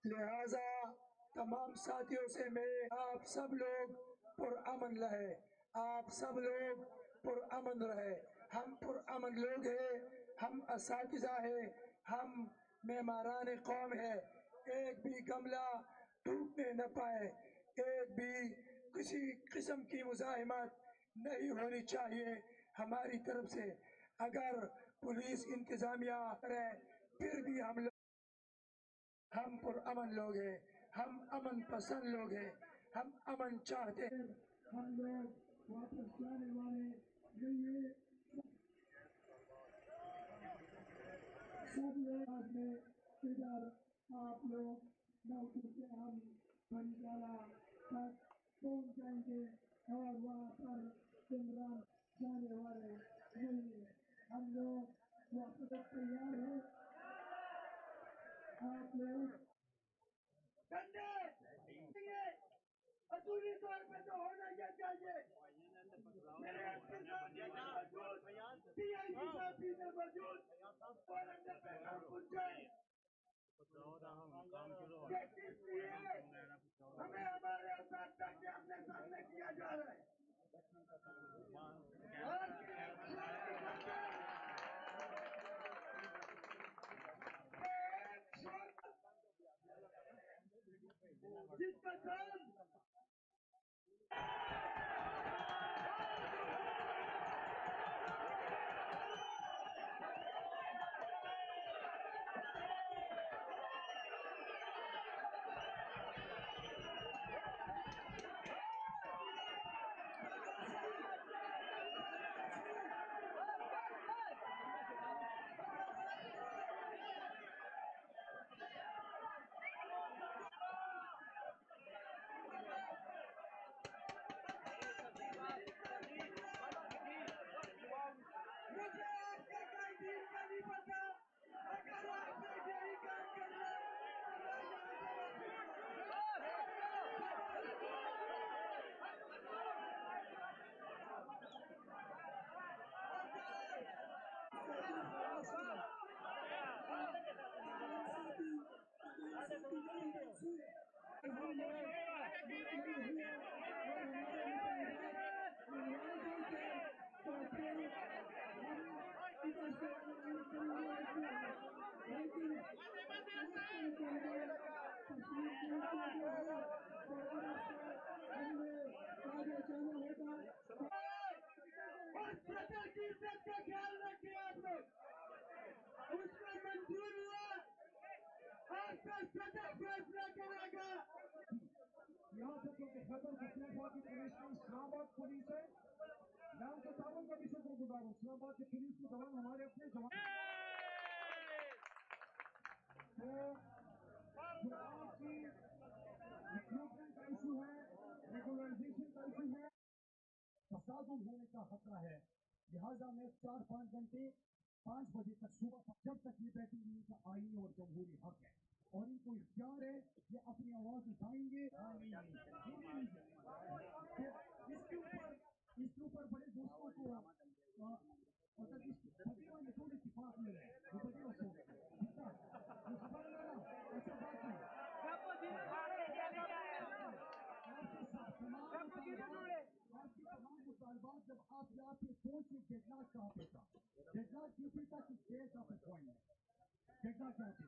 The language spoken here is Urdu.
لہذا تمام ساتھیوں سے میں آپ سب لوگ پرامن رہے، آپ سب لوگ پرامن رہے۔ ہم پرامن لوگ ہیں، ہم اساتذہ ہیں، ہم معماران قوم ہیں۔ ایک بھی گملہ ٹوٹنے نہ پائے، ایک بھی کسی قسم کی مزاحمت نہیں ہونی چاہیے ہماری طرف سے۔ اگر پولیس انتظامیہ کرے پھر بھی ہم پرامن لوگ ہیں، ہم امن پسند لوگ ہیں، ہم امن چاہتے ہیں۔ ہم لوگ واپس جانے والے نہیں، سب لوگ میں ادھر آپ لوگ نوکر سے ہم بنجالہ تک پہنچ جائیں گے اور وہاں پر عمران جانے والے نہیں ہیں۔ ہم لوگ واپس تیار ہیں، آپ لوگ اصولی طور پہ تو ہونا یہ چاہیے میرے پی آئی ڈی ساتھی میں موجود اور اندر پیغام پہنچائے اس لیے ہمیں ہمارے اساتذہ کے اپنے سامنے کیا جا رہا ہے۔ جس کا کام کی عزت کا خیال رکھیں آپ لوگ، اس کو منظور ہوا آپ کا صدر فیصلہ کرے گا۔ یہاں سے کیونکہ خطر پختونخوا کی پولیس میں اسلام آباد پولیس ہے، میں ان کو تعاون کا بھی شکر گزار ہوں۔ اسلام آباد کی پولیس کے جوان ہمارے اپنے جوان تو جو آپ کی ریکروٹمنٹ کا ایشو ہے، ریگولرائزیشن کا ایشو ہے، تصادم ہونے کا خطرہ ہے، لہٰذا میں 4-5 گھنٹے 5 بجے تک صبح جب تک یہ بیٹھیں گے، ان کا آئینی اور جمہوری حق ہے اور ان کو اختیار ہے یہ اپنی آواز اٹھائیں گے۔ اس کے اوپر بڑے دوستوں کو مطلب اس بڑے والے تھوڑے اتفاق میں رہے وہ بڑے رکھو وہ خبر ہے نا ایسا بات نہیں۔ آپ کے تمام مطالبات جب آپ یہاں پہ پہنچے ڈیڈ لاک کہاں پہ تھا؟ ڈیڈ لاک یو پی تک اس دیر کا پوائنٹ ہے، ڈیڈ لاک کہاں پہ